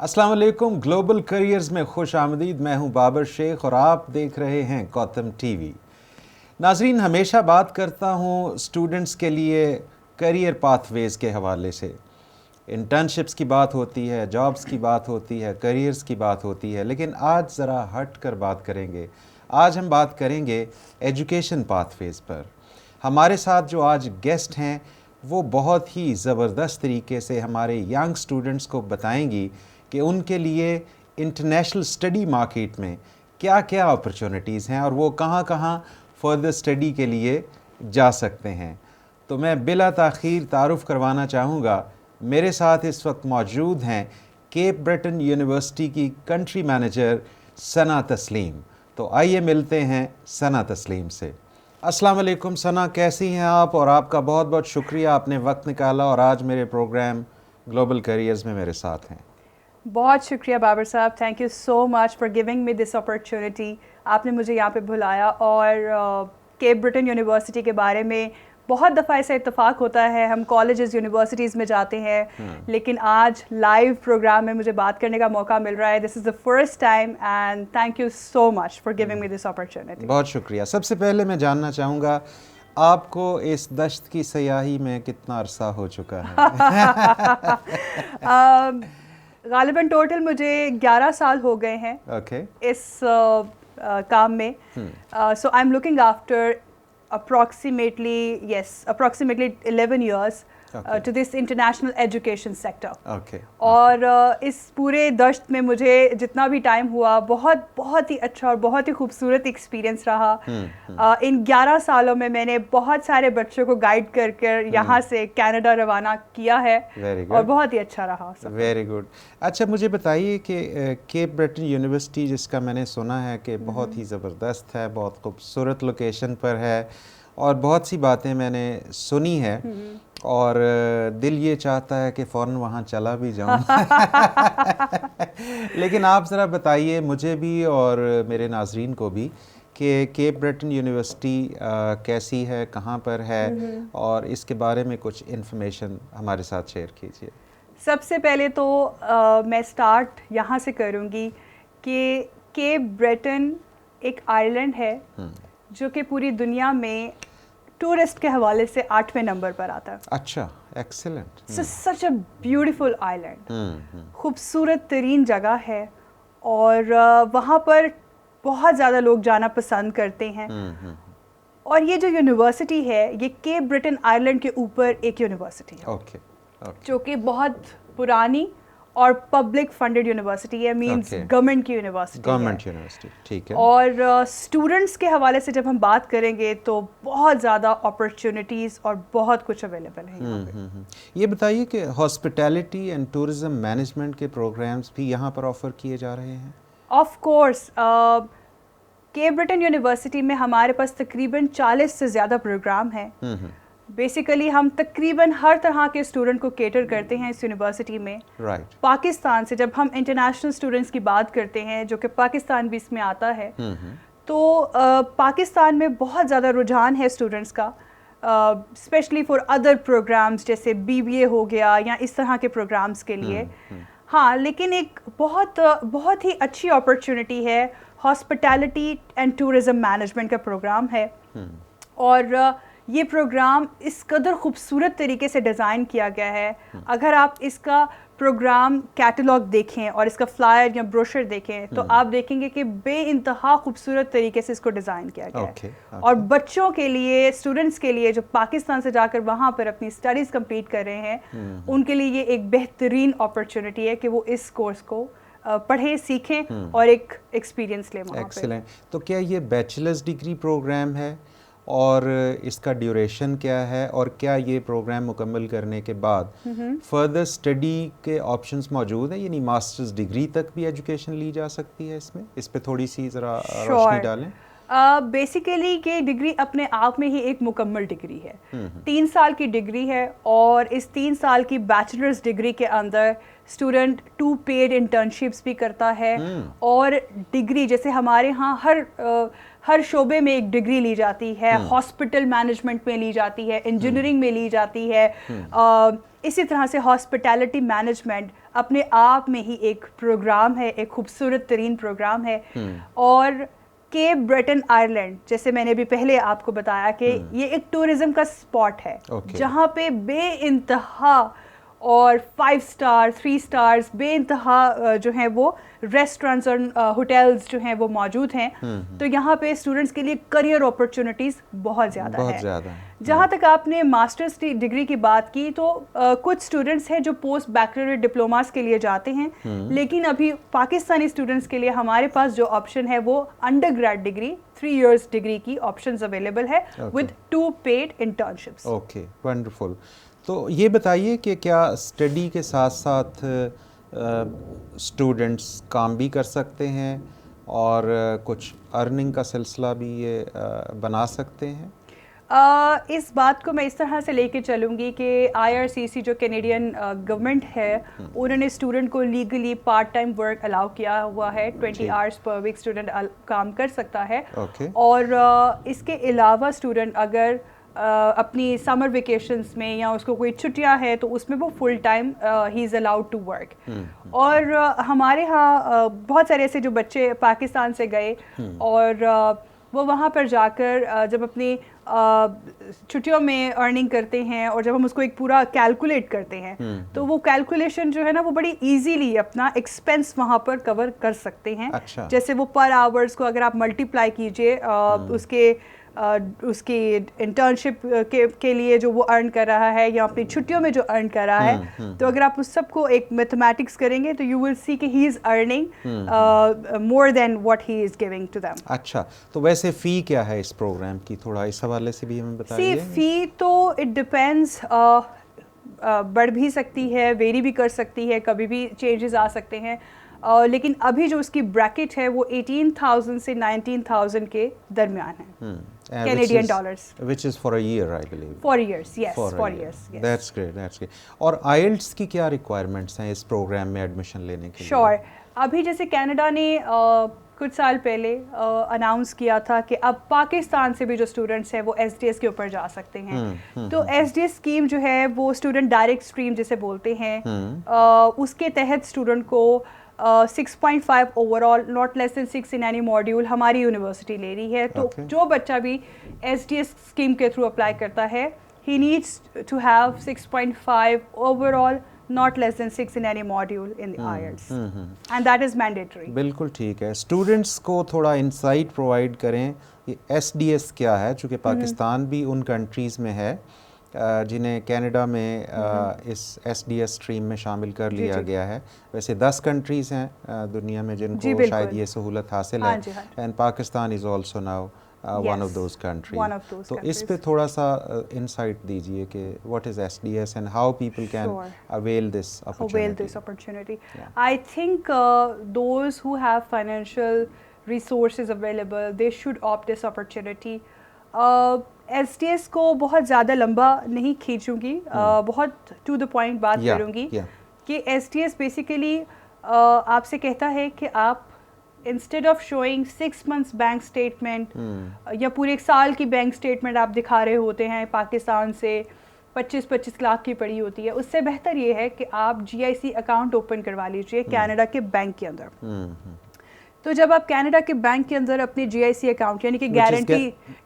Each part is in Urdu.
السلام علیکم، گلوبل کریئرز میں خوش آمدید. میں ہوں بابر شیخ اور آپ دیکھ رہے ہیں کوتھم ٹی وی. ناظرین، ہمیشہ بات کرتا ہوں اسٹوڈنٹس کے لیے کریئر پاتھ ویز کے حوالے سے. انٹرنشپس کی بات ہوتی ہے، جابس کی بات ہوتی ہے، کریئرز کی بات ہوتی ہے، لیکن آج ذرا ہٹ کر بات کریں گے. آج ہم بات کریں گے ایجوکیشن پاتھ ویز پر. ہمارے ساتھ جو آج گیسٹ ہیں وہ بہت ہی زبردست طریقے سے ہمارے ینگ اسٹوڈنٹس کو بتائیں گی کہ ان کے لیے انٹرنیشنل اسٹڈی مارکیٹ میں کیا کیا اپرچونٹیز ہیں اور وہ کہاں کہاں فردر اسٹڈی کے لیے جا سکتے ہیں. تو میں بلا تاخیر تعارف کروانا چاہوں گا. میرے ساتھ اس وقت موجود ہیں کیپ برٹن یونیورسٹی کی کنٹری مینیجر ثنا تسلیم. تو آئیے ملتے ہیں ثنا تسلیم سے. السلام علیکم ثنا، کیسی ہیں آپ؟ اور آپ کا بہت بہت شکریہ، آپ نے وقت نکالا اور آج میرے پروگرام گلوبل کریئرز میں میرے ساتھ ہیں. بہت شکریہ بابر صاحب، thank you so much for giving me this opportunity. آپ نے مجھے یہاں پہ بلایا اور کیپ برٹن یونیورسٹی کے بارے میں بہت دفعہ ایسا اتفاق ہوتا ہے، ہم کالجز یونیورسٹیز میں جاتے ہیں، لیکن آج لائیو پروگرام میں مجھے بات کرنے کا موقع مل رہا ہے. This is the first time and thank you so much for giving me this opportunity. بہت شکریہ. سب سے پہلے میں جاننا چاہوں گا آپ کو اس دشت کی سیاحی میں کتنا عرصہ ہو چکا ہے؟ غالباً ٹوٹل مجھے 11 سال ہو گئے ہیں اس کام میں. So I am looking after approximately 11 years to this international education sector. اور اس پورے دشت میں مجھے جتنا بھی ٹائم ہوا بہت ہی اچھا اور بہت ہی خوبصورت ایکسپیرینس رہا. ان 11 سالوں میں میں نے بہت سارے بچوں کو گائیڈ کر کر یہاں سے کینیڈا روانہ کیا ہے اور بہت ہی اچھا رہا. Very good. اچھا مجھے بتائیے کہ کیپ برٹن یونیورسٹی جس کا میں نے سنا ہے کہ بہت ہی زبردست ہے، بہت خوبصورت لوکیشن پر ہے اور بہت سی باتیں میں نے سنی ہے اور دل یہ چاہتا ہے کہ فوراً وہاں چلا بھی جاؤں. لیکن آپ ذرا بتائیے مجھے بھی اور میرے ناظرین کو بھی کہ کیپ برٹن یونیورسٹی کیسی ہے، کہاں پر ہے، اور اس کے بارے میں کچھ انفارمیشن ہمارے ساتھ شیئر کیجیے. سب سے پہلے تو میں سٹارٹ یہاں سے کروں گی کہ کیپ برٹن ایک آئلینڈ ہے جو کہ پوری دنیا میں ٹورسٹ کے حوالے سے 8ویں نمبر پر آتا ہے. اچھا، excellent. Such a beautiful island, خوبصورت ترین جگہ ہے اور وہاں پر بہت زیادہ لوگ جانا پسند کرتے ہیں. اور یہ جو یونیورسٹی ہے یہ کیپ برٹن آئلینڈ کے اوپر ایک یونیورسٹی ہے جو کہ بہت پرانی اور پبلک فنڈڈ یونیورسٹی ہے، مینز گورنمنٹ کی یونیورسٹی. ٹھیک ہے. اور اسٹوڈنٹس کے حوالے سے جب ہم بات کریں گے تو بہت زیادہ اپرچونیٹیز اور بہت کچھ اویلیبل ہے یہاں پہ. یہ بتائیے کہ ہاسپٹیلٹی اینڈ ٹورزم مینجمنٹ کے پروگرامز بھی یہاں پر آفر کیے جا رہے ہیں؟ Of course, Cape Breton University میں ہمارے پاس تقریباً 40 سے زیادہ پروگرام ہیں. بیسیکلی ہم تقریباً ہر طرح کے اسٹوڈنٹ کو کیٹر کرتے ہیں اس یونیورسٹی میں. پاکستان سے جب ہم انٹرنیشنل اسٹوڈنٹس کی بات کرتے ہیں جو کہ پاکستان بھی اس میں آتا ہے، تو پاکستان میں بہت زیادہ رجحان ہے اسٹوڈنٹس کا، اسپیشلی فار ادر پروگرامس جیسے BBA ہو گیا یا اس طرح کے پروگرامس کے لیے. ہاں، لیکن ایک بہت ہی اچھی اپرچونٹی ہے، ہاسپٹیلٹی اینڈ ٹورزم مینجمنٹ کا پروگرام ہے. اور یہ پروگرام اس قدر خوبصورت طریقے سے ڈیزائن کیا گیا ہے. اگر آپ اس کا پروگرام کیٹلاگ دیکھیں اور اس کا فلائر یا بروشر دیکھیں تو آپ دیکھیں گے کہ بے انتہا خوبصورت طریقے سے اس کو ڈیزائن کیا گیا ہے. اور بچوں کے لیے، اسٹوڈنٹس کے لیے جو پاکستان سے جا کر وہاں پر اپنی اسٹڈیز کمپلیٹ کر رہے ہیں، ان کے لیے یہ ایک بہترین اپرچونٹی ہے کہ وہ اس کورس کو پڑھیں، سیکھیں اور ایک ایکسپیرینس لیں وہاں پہ. ایکسیلنٹ. تو کیا یہ بیچلرز ڈگری پروگرام ہے اور اس کا ڈیوریشن کیا ہے، اور کیا یہ پروگرام مکمل کرنے کے بعد فردر اسٹڈی کے آپشنز موجود ہیں، یعنی ماسٹرز ڈگری تک بھی ایجوکیشن لی جا سکتی ہے؟ اس پہ تھوڑی سی ذرا روشنی ڈالیں. بیسیکلی یہ ڈگری اپنے آپ میں ہی ایک مکمل ڈگری ہے. 3 سال کی ڈگری ہے اور اس 3 سال کی بیچلرز ڈگری کے اندر اسٹوڈنٹ 2 پیڈ انٹرنشپس بھی کرتا ہے, اور ڈگری جیسے ہمارے ہاں ہر شعبے میں ایک ڈگری لی جاتی ہے, ہاسپٹل مینجمنٹ میں لی جاتی ہے, انجینئرنگ میں لی جاتی ہے, اسی طرح سے ہاسپٹیلٹی مینجمنٹ اپنے آپ میں ہی ایک پروگرام ہے, ایک خوبصورت ترین پروگرام ہے. اور کیپ بریٹن آئرلینڈ, جیسے میں نے بھی پہلے آپ کو بتایا کہ یہ ایک ٹورزم کا اسپاٹ ہے جہاں پہ بے انتہا اور 5 اسٹار 3 اسٹارز بے انتہا جو ہیں وہ ریسٹورینٹس اور ہوٹلز جو ہیں وہ موجود ہیں. تو یہاں پہ اسٹوڈنٹس کے لیے کریئر اپرچونیٹیز بہت زیادہ ہے. جہاں تک آپ نے ماسٹرز ڈگری کی بات کی تو کچھ اسٹوڈنٹس ہیں جو پوسٹ بیچلر ڈپلوماز کے لیے جاتے ہیں, لیکن ابھی پاکستانی اسٹوڈنٹس کے لیے ہمارے پاس جو آپشن ہے وہ undergrad degree 3 years degree کی آپشنز اویلیبل ہے with 2 paid internships. Okay, wonderful. تو یہ بتائیے کہ کیا اسٹڈی کے ساتھ ساتھ اسٹوڈنٹس کام بھی کر سکتے ہیں اور کچھ ارننگ کا سلسلہ بھی یہ بنا سکتے ہیں؟ اس بات کو میں اس طرح سے لے کے چلوں گی کہ IRCC جو کینیڈین گورنمنٹ ہے, انہوں نے اسٹوڈنٹ کو لیگلی پارٹ ٹائم ورک الاؤ کیا ہوا ہے. 20 آورس پر ویک اسٹوڈنٹ کام کر سکتا ہے. اور اس کے علاوہ اسٹوڈنٹ اگر اپنی سمر ویکیشنز میں یا اس کو کوئی چھٹیاں ہے تو اس میں وہ فل ٹائم ہی از الاؤڈ ٹو ورک. اور ہمارے ہاں بہت سارے ایسے جو بچے پاکستان سے گئے اور وہ وہاں پر جا کر جب اپنی چھٹیوں میں ارننگ کرتے ہیں اور جب ہم اس کو ایک پورا کیلکولیٹ کرتے ہیں تو وہ کیلکولیشن جو ہے نا وہ بڑی ایزیلی اپنا ایکسپینس وہاں پر کور کر سکتے ہیں. جیسے وہ پر آورس کو اگر آپ ملٹیپلائی کیجئے اس کی انٹرنشپ کے لیے جو وہ ارن کر رہا ہے یا اپنی چھٹیوں میں جو ارن کر رہا ہے, تو اگر آپ اس سب کو ایک میتھمیٹکس کریں گے تو یو ول سی کہ he is earning more than what he is giving to them. اچھا, تو ویسے فی کیا ہے اس پروگرام کی, تھوڑا اس حوالے سے بھی ہمیں بتائیے. فی تو اٹ ڈپینڈس, بڑھ بھی سکتی ہے, ویری بھی کر سکتی ہے, کبھی بھی چینجز آ سکتے ہیں, لیکن ابھی جو اس کی بریکٹ ہے وہ 18,000 سے 19,000 کے درمیان ہے Canadian dollars. Which is for a year, I believe. 4 years, yes. 4 years. Yes. That's great, that's great. اور IELTS کی کیا ریکوائرمنٹس ہیں اس پروگرام میں ایڈمیشن لینے کے لیے؟ Sure. ابھی جیسے کینیڈا نے کچھ سال پہلے اناؤنس کیا تھا کہ اب پاکستان سے بھی جو اسٹوڈنٹس ہیں وہ SDS کے اوپر جا سکتے ہیں. تو SDS اسکیم جو ہے وہ اسٹوڈنٹ ڈائریکٹ اسٹریم جسے بولتے ہیں, اس کے تحت اسٹوڈنٹ کو 6.5 overall, not less than 6 in any module ہماری یونیورسٹی لے رہی ہے. تو جو بچہ بھی SDS اسکیم کے تھرو اپلائی کرتا ہے ہی needs to have 6.5 overall, not less than 6 in any module in the IELTS. And that is mandatory. بالکل ٹھیک ہے. اسٹوڈنٹس کو تھوڑا انسائٹ پرووائڈ کریں یہ SDS کیا ہے, چونکہ پاکستان بھی ان کنٹریز میں ہے جنہیں کینیڈا میں اس SDS اسٹریم میں شامل کر لیا گیا ہے. ویسے 10 کنٹریز ہیں دنیا میں جن کو شاید یہ سہولت حاصل ہے, and Pakistan is also now one of those countries. تو اس پہ تھوڑا سا انسائٹ دیجئے کہ what is SDS and how people can avail this opportunity. I think those who have financial resources available, they should opt this opportunity. SDS کو بہت زیادہ لمبا نہیں کھینچوں گی, بہت ٹو دا پوائنٹ بات کروں گی کہ SDS بیسیکلی آپ سے کہتا ہے کہ آپ instead of showing 6 months bank statement یا پورے 1 سال کی بینک اسٹیٹمنٹ آپ دکھا رہے ہوتے ہیں پاکستان سے 25 لاکھ کی پڑی ہوتی ہے, اس سے بہتر یہ ہے کہ آپ GIC اکاؤنٹ اوپن کروا لیجئے کینیڈا کے بینک کے اندر. تو جب آپ کینیڈا کے بینک کے اندر اپنے GIC اکاؤنٹ یعنی کہ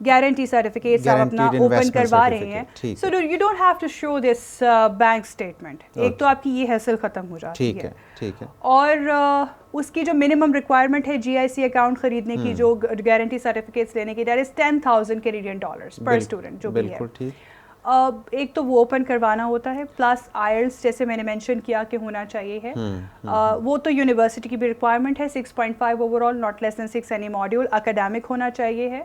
گارنٹی سرٹیفکیٹ آپ اپنا اوپن کروا رہے ہیں, so you don't have to show this bank statement. ایک تو آپ کی یہ حاصل ختم ہو جاتی ہے, اور اس کی جو منیمم ریکوائرمنٹ ہے GIC اکاؤنٹ خریدنے کی, جو گارنٹی سرٹیفکیٹس لینے کی, that is $10,000 Canadian per student جو بھی ہے. ایک تو وہ اوپن کروانا ہوتا ہے, پلس IELTS جیسے میں نے مینشن کیا کہ ہونا چاہیے ہے, وہ تو یونیورسٹی کی بھی ریکوائرمنٹ ہے 6.5 overall, not less than 6 any module, academic ہونا چاہیے ہے.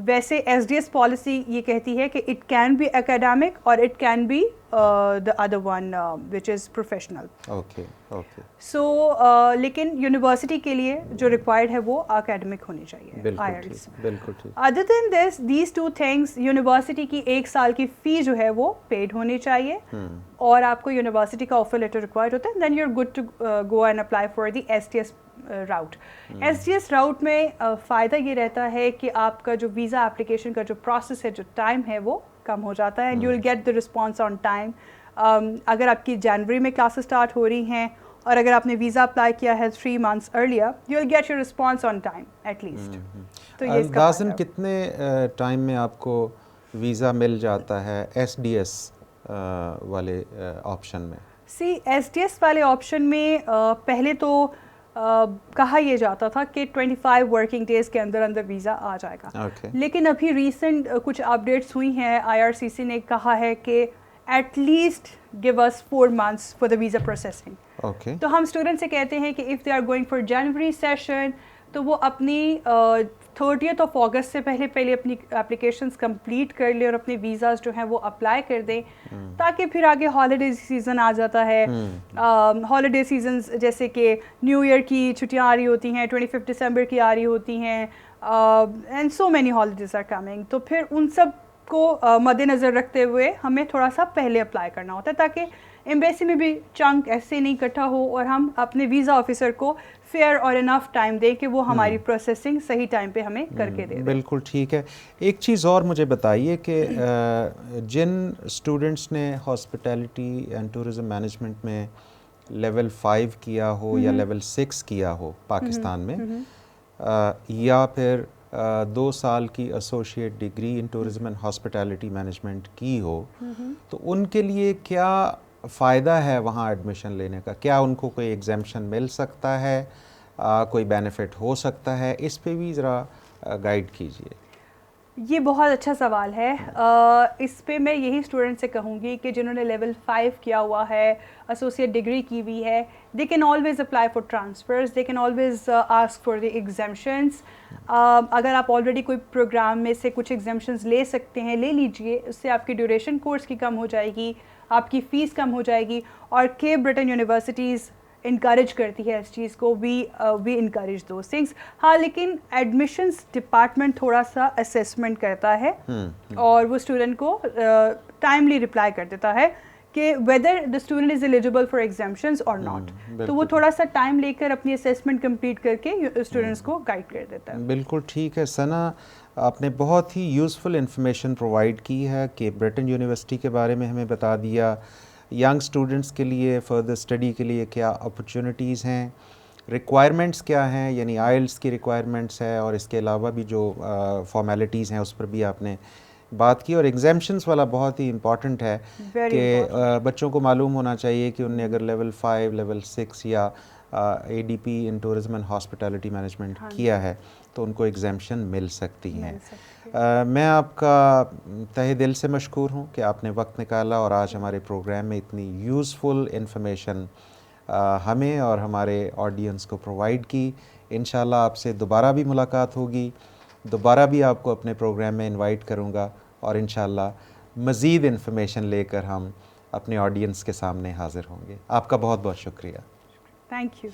ویسے SDS پالیسی یہ کہتی ہے کہ اٹ کین بی اکیڈمک اور it can be the other one which is professional. Okay okay. So لیکن یونیورسٹی کے لیے جو ریکوائرڈ ہے وہ اکیڈمک ہونی چاہیے IELTS. بالکل ٹھیک. Other than this, these two things, university کی 1 سال کی فی جو ہے وہ پیڈ ہونی چاہیے اور آپ کو یونیورسٹی کا آفر لیٹر ریکوائرڈ ہوتا ہے. Then you're good to go and apply for the STS route. STS route میں فائدہ یہ رہتا ہے کہ آپ کا جو ویزا اپلیکیشن کا جو پروسیس ہے, جو ٹائم ہے وہ کم ہو جاتا ہے. And you will get the response on time. اگر آپ کی جنوری میں کلاسز اسٹارٹ ہو رہی ہیں اور اگر آپ نے ویزا اپلائی کیا ہے 3 months earlier, you will get your response on time at least. تو یہ اس کا کتنے ٹائم میں آپ کو ویزا مل جاتا ہے SDS والے آپشن میں؟ SDS والے آپشن میں پہلے تو کہا یہ جاتا تھا کہ 25 ورکنگ ڈیز کے اندر اندر ویزا آ جائے گا. لیکن ابھی ریسنٹ کچھ اپڈیٹس ہوئی ہیں, IRCC نے کہا ہے کہ at least give us 4 months for the visa processing. تو ہم اسٹوڈنٹ سے کہتے ہیں کہ if they are going for January session تو وہ اپنی 30th of August سے پہلے اپنی اپلیکیشنز کمپلیٹ کر لیں اور اپنے ویزاز جو ہیں وہ اپلائی کر دیں, تاکہ پھر آگے ہالیڈے سیزن آ جاتا ہے. ہالیڈے سیزنز جیسے کہ نیو ایئر کی چھٹیاں آ رہی ہوتی ہیں, 25 دسمبر کی آ رہی ہوتی ہیں, and so many holidays are coming. تو پھر ان سب کو مد نظر رکھتے ہوئے ہمیں تھوڑا سا پہلے اپلائی کرنا ہوتا ہے, تاکہ ایمبیسی میں بھی چنک ایسے نہیں اکٹھا ہو اور ہم اپنے ویزا آفیسر کو فیئر اور انف ٹائم دیں کہ وہ ہماری پروسیسنگ صحیح ٹائم پہ ہمیں کر کے دے. بالکل ٹھیک ہے. ایک چیز اور مجھے بتائیے کہ جن اسٹوڈنٹس نے ہاسپٹیلٹی اینڈ ٹورزم مینجمنٹ میں لیول 5 کیا ہو یا لیول 6 کیا ہو پاکستان میں, یا پھر 2 سال کی associate degree in tourism and hospitality management کی ہو, تو ان کے لیے کیا فائدہ ہے وہاں ایڈمیشن لینے کا؟ کیا ان کو کوئی ایگزیمپشن مل سکتا ہے, کوئی بینیفٹ ہو سکتا ہے؟ اس پہ بھی ذرا گائیڈ کیجیے. یہ بہت اچھا سوال ہے. اس پہ میں یہی اسٹوڈنٹ سے کہوں گی کہ جنہوں نے لیول 5 کیا ہوا ہے, ایسوسیٹ ڈگری کی ہوئی ہے, they can always apply for transfers, they can always ask for the exemptions. اگر آپ آلریڈی کوئی پروگرام میں سے کچھ ایگزیمشنز لے سکتے ہیں, لے لیجئے. اس سے آپ کی ڈیوریشن کورس کی کم ہو جائے گی, آپ کی فیس کم ہو جائے گی. اور کیپ برٹن یونیورسٹیز انکریج کرتی ہے اس چیز کو, وی انکریج دوز تھنگس. ہاں, لیکن ایڈمیشنس ڈپارٹمنٹ تھوڑا سا اسیسمنٹ کرتا ہے اور وہ اسٹوڈنٹ کو ٹائملی رپلائی کر دیتا ہے کہ whether the student is eligible for ایگزامشنز اور ناٹ. تو وہ تھوڑا سا ٹائم لے کر اپنی اسیسمنٹ کمپلیٹ کر کے اسٹوڈنٹس کو گائڈ کر دیتا ہے. بالکل ٹھیک ہے. ثنا, آپ نے بہت ہی یوزفل انفارمیشن پرووائڈ کی ہے کہ برٹن یونیورسٹی کے بارے میں ہمیں بتا دیا, ینگ اسٹوڈنٹس کے لیے فردر اسٹڈی کے لیے کیا اپرچونیٹیز ہیں, ریکوائرمنٹس کیا ہیں, یعنی آئلٹس کی ریکوائرمنٹس ہے, اور اس کے علاوہ بھی جو فارمیلٹیز ہیں اس پر بھی آپ نے بات کی. اور ایگزامشنس والا بہت ہی امپورٹنٹ ہے کہ بچوں کو معلوم ہونا چاہیے کہ انہوں نے اگر لیول 5, لیول 6 یا ADP in tourism and hospitality management کیا ہے تو ان کو ایگزامشن مل سکتی ہیں. میں آپ کا تہہ دل سے مشکور ہوں کہ آپ نے وقت نکالا اور آج ہمارے پروگرام میں اتنی یوزفل انفارمیشن ہمیں اور ہمارے آڈینس کو پرووائڈ کی. انشاءاللہ آپ سے دوبارہ بھی ملاقات ہوگی, دوبارہ بھی آپ کو اپنے پروگرام میں انوائٹ کروں گا, اور انشاءاللہ مزید انفارمیشن لے کر ہم اپنے آڈینس کے سامنے حاضر ہوں گے. آپ کا بہت بہت شکریہ. Thank you.